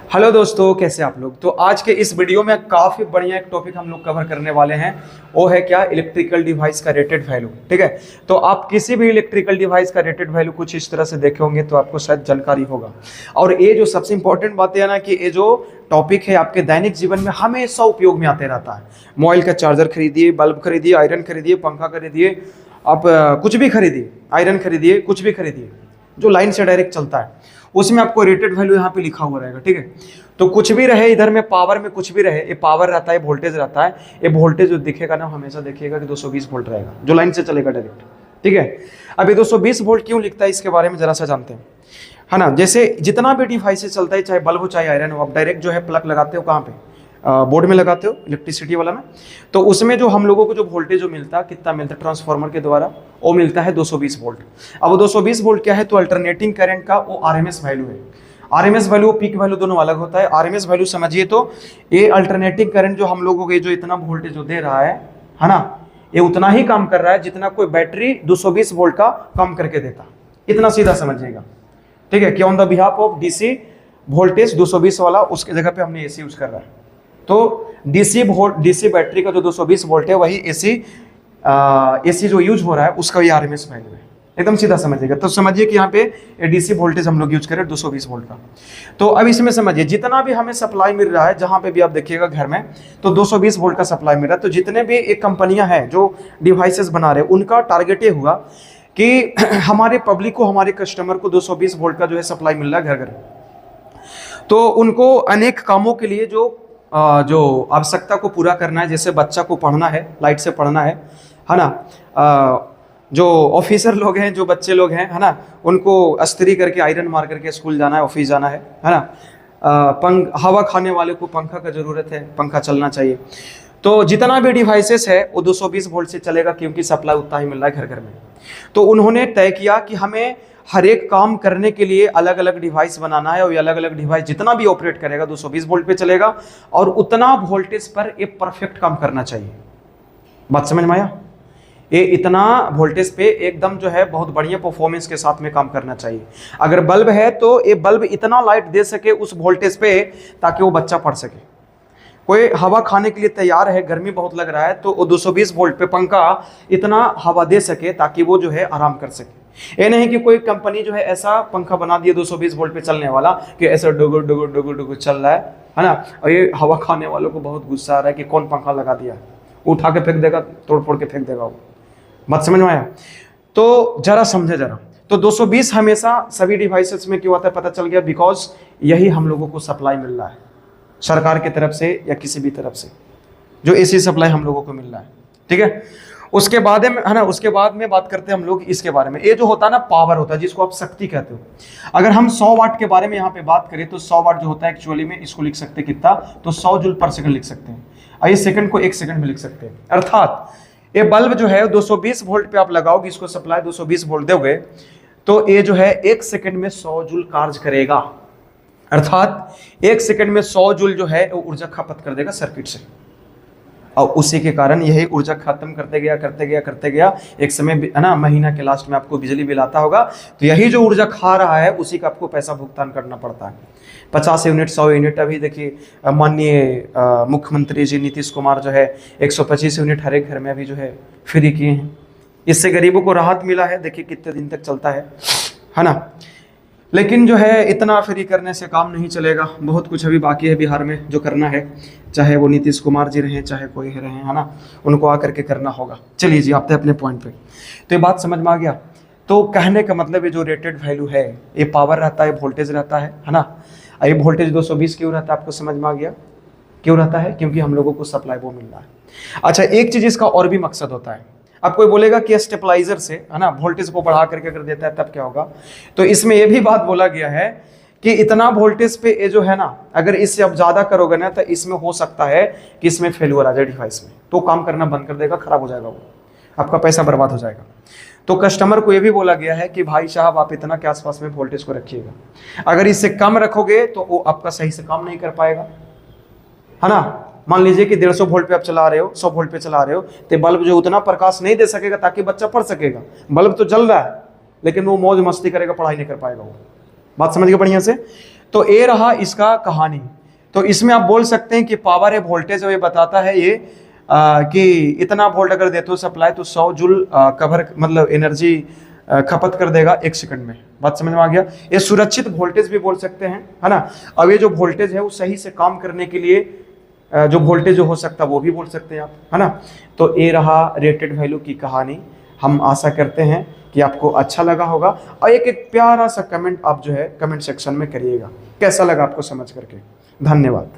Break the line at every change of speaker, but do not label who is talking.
Hello दोस्तों, कैसे आप लोग। तो आज के इस वीडियो में काफ़ी बढ़िया एक टॉपिक हम लोग कवर करने वाले हैं। वो है क्या, इलेक्ट्रिकल डिवाइस का रेटेड वैल्यू। ठीक है, तो आप किसी भी इलेक्ट्रिकल डिवाइस का रेटेड वैल्यू कुछ इस तरह से देखे होंगे तो आपको शायद जानकारी होगा। और ये जो सबसे इंपॉर्टेंट बात है ना कि ये जो टॉपिक है आपके दैनिक जीवन में हमेशा उपयोग में आते रहता है। मोबाइल का चार्जर खरीदिए, बल्ब खरीदिए, आयरन खरीदिए, पंखा खरीदिए, आप कुछ भी खरीदिए, आयरन खरीदिए, कुछ भी खरीदिए जो लाइन से डायरेक्ट चलता है, उसमें आपको रेटेड वैल्यू यहाँ पे लिखा हुआ रहेगा। ठीक है, तो कुछ भी रहे इधर में, पावर में कुछ भी रहे, ये पावर रहता है, वोल्टेज रहता है। ये वोल्टेज जो दिखेगा ना, हमेशा देखिएगा कि 220 वोल्ट रहेगा, जो लाइन से चलेगा डायरेक्ट। ठीक है, अब ये 220 वोल्ट क्यों लिखता है इसके बारे में जरा सा जानते हैं, है ना। जैसे जितना भी डिवाइस चलता है, चाहे बल्ब हो चाहे आयरन हो, आप डायरेक्ट जो है प्लग लगाते हो कहाँ पे, बोर्ड में लगाते हो, इलेक्ट्रिसिटी वाला में। तो उसमें जो हम लोगों को जो वोल्टेज जो मिलता है, कितना मिलता है ट्रांसफार्मर के द्वारा, वो मिलता है 220 वोल्ट। अब वो 220 वोल्ट क्या है, तो अल्टरनेटिंग करंट का वो आरएमएस वैल्यू है। आरएमएस वैल्यू पीक वैल्यू दोनों अलग होता है। आरएमएस वैल्यू समझिए तो ये अल्टरनेटिंग करंट जो हम लोगों को जो इतना वोल्टेज जो दे रहा है ना, ये उतना ही काम कर रहा है जितना कोई बैटरी 220 वोल्ट का कम करके देता। इतना सीधा समझिएगा। ठीक है, कि on the behalf of DC voltage 220 वाला, उसके जगह पे हमने एसी यूज कर रहा है। तो डीसी बैटरी का जो 220 वोल्ट है वही एसी जो यूज हो रहा है उसका भी आरएमएस वैल्यू है। एकदम सीधा समझिएगा। तो समझिए कि यहाँ पे डीसी वोल्टेज हम लोग यूज करें 220 वोल्ट का। तो अब इसमें समझिए जितना भी हमें सप्लाई मिल रहा है, जहां पे भी आप देखिएगा घर में, तो 220 वोल्ट का सप्लाई मिल रहा है। तो जितने भी एक कंपनियां हैं जो डिवाइसेस बना रहे हैं, उनका टारगेट ये हुआ कि हमारे पब्लिक को, हमारे कस्टमर को 220 वोल्ट का जो है सप्लाई मिल रहा है घर घर। तो उनको अनेक कामों के लिए जो आवश्यकता को पूरा करना है, जैसे बच्चा को पढ़ना है, लाइट से पढ़ना है ना, जो ऑफिसर लोग हैं, जो बच्चे लोग हैं, है ना, उनको अस्त्री करके, आयरन मार करके स्कूल जाना है, ऑफिस जाना है ना। हवा खाने वाले को पंखा का जरूरत है, पंखा चलना चाहिए। तो जितना भी डिवाइसेस है वो 220 वोल्ट से चलेगा, क्योंकि सप्लाई उतना ही मिल रहा है घर घर में। तो उन्होंने तय किया कि हमें हर एक काम करने के लिए अलग अलग डिवाइस बनाना है, और ये अलग अलग डिवाइस जितना भी ऑपरेट करेगा 220 वोल्ट पे चलेगा, और उतना वोल्टेज पर ये परफेक्ट काम करना चाहिए। बात समझ में आया? ये इतना वोल्टेज पे एकदम जो है बहुत बढ़िया परफॉर्मेंस के साथ में काम करना चाहिए। अगर बल्ब है तो ये बल्ब इतना लाइट दे सके उस वोल्टेज पे, ताकि वो बच्चा पढ़ सके। कोई हवा खाने के लिए तैयार है, गर्मी बहुत लग रहा है, तो वो 220 वोल्ट पे पंखा इतना हवा दे सके ताकि वो जो है आराम कर सके। ये नहीं कि कोई कंपनी जो है ऐसा पंखा बना दिया 220 वोल्ट पे चलने वाला कि ऐसा डुगुर डुगुर डुगुर डुगुर चल रहा है ना। और ये हवा खाने वालों को बहुत गुस्सा आ रहा है कि कौन पंखा लगा दिया, उठा के फेंक देगा, तोड़ फोड़ के फेंक देगा वो। बात समझ में आया? तो जरा समझे जरा। तो 220 हमेशा सभी डिवाइसेस में क्यों आता है पता चल गया, बिकॉज यही हम लोगों को सप्लाई मिल रहा है सरकार की तरफ से या किसी भी तरफ से, जो एसी सप्लाई हम लोगों को मिल रहा है। ठीक है, उसके बाद में, है ना, उसके बाद में बात करते हैं हम लोग इसके बारे में। ये जो होता है ना, पावर होता है, जिसको आप शक्ति कहते हो। अगर हम 100 वाट के बारे में यहाँ पे बात करें तो 100 वाट जो होता है एक्चुअली में इसको लिख सकते हैं कितना, तो 100 जूल पर सेकंड लिख सकते हैं। और ये सेकंड को 1 सेकंड में लिख सकते हैं। अर्थात ये बल्ब जो है 220 वोल्ट पे आप लगाओगे, इसको सप्लाई 220 वोल्ट दोगे, तो ये जो है 1 सेकंड में 100 जूल कार्य करेगा। अर्थात 1 सेकंड में 100 जूल जो है वो ऊर्जा खपत कर देगा सर्किट से। और उसी के कारण यही ऊर्जा खत्म करते गया, एक समय, है ना, महीना के लास्ट में आपको बिजली बिल आता होगा, तो यही जो ऊर्जा खा रहा है उसी का आपको पैसा भुगतान करना पड़ता है। 50 यूनिट, 100 यूनिट। अभी देखिए माननीय मुख्यमंत्री जी नीतीश कुमार जो है 125 यूनिट हर एक घर में अभी जो है फ्री किए हैं। इससे गरीबों को राहत मिला है। देखिए कितने दिन तक चलता है ना। लेकिन जो है इतना फ्री करने से काम नहीं चलेगा, बहुत कुछ अभी बाकी है बिहार में जो करना है, चाहे वो नीतीश कुमार जी रहें चाहे कोई रहे, है ना, उनको आकर के करना होगा। चलिए जी, आते अपने पॉइंट पे। तो ये बात समझ में आ गया। तो कहने का मतलब ये जो रेटेड वैल्यू है, ये पावर रहता है, वोल्टेज रहता है ना। ये वोल्टेज 220 क्यों रहता है, आपको समझ में आ गया क्यों रहता है? क्योंकि हम लोगों को सप्लाई वो मिल रहा है। अच्छा, एक चीज इसका और भी मकसद होता है। अब कोई बोलेगा कि स्टेबलाइजर से, है ना, वोल्टेज को बढ़ा करके अगर देता है तब क्या होगा, तो इसमें यह भी बात बोला गया है कि इतना वोल्टेज पे ये जो है ना, अगर इससे अब ज्यादा करोगे ना, तो इसमें हो सकता है कि इसमें फेलियर आ जाए डिवाइस में, तो काम करना बंद कर देगा, खराब हो जाएगा, वो आपका पैसा बर्बाद हो जाएगा। तो कस्टमर को यह भी बोला गया है कि भाई साहब आप इतना के आसपास में वोल्टेज को रखिएगा, अगर इससे कम रखोगे तो वो आपका सही से काम नहीं कर पाएगा, है ना। मान लीजिए कि 150 वोल्ट पे आप चला रहे हो, 100 वोल्ट पे चला रहे हो, तो बल्ब जो उतना प्रकाश नहीं दे सकेगा ताकि बच्चा पढ़ सकेगा। बल्ब तो जल रहा है लेकिन वो मौज मस्ती करेगा, पढ़ाई नहीं कर पाएगा वो। बात समझ गए बढ़िया से? तो ये रहा इसका कहानी। तो इसमें आप बोल सकते हैं कि पावर है वोल्टेज है, ये बताता है ये कि इतना वोल्ट अगर देते हो सप्लाई तो 100 जूल कवर मतलब एनर्जी खपत कर देगा 1 सेकंड में। बात समझ में आ गया। ये सुरक्षित वोल्टेज भी बोल सकते हैं, है ना। अब ये जो वोल्टेज है वो सही से काम करने के लिए जो वोल्टेज जो हो सकता है वो भी बोल सकते हैं आप, है ना। तो ये रहा रेटेड वैल्यू की कहानी। हम आशा करते हैं कि आपको अच्छा लगा होगा, और एक प्यारा सा कमेंट आप जो है कमेंट सेक्शन में करिएगा, कैसा लगा आपको समझ करके। धन्यवाद।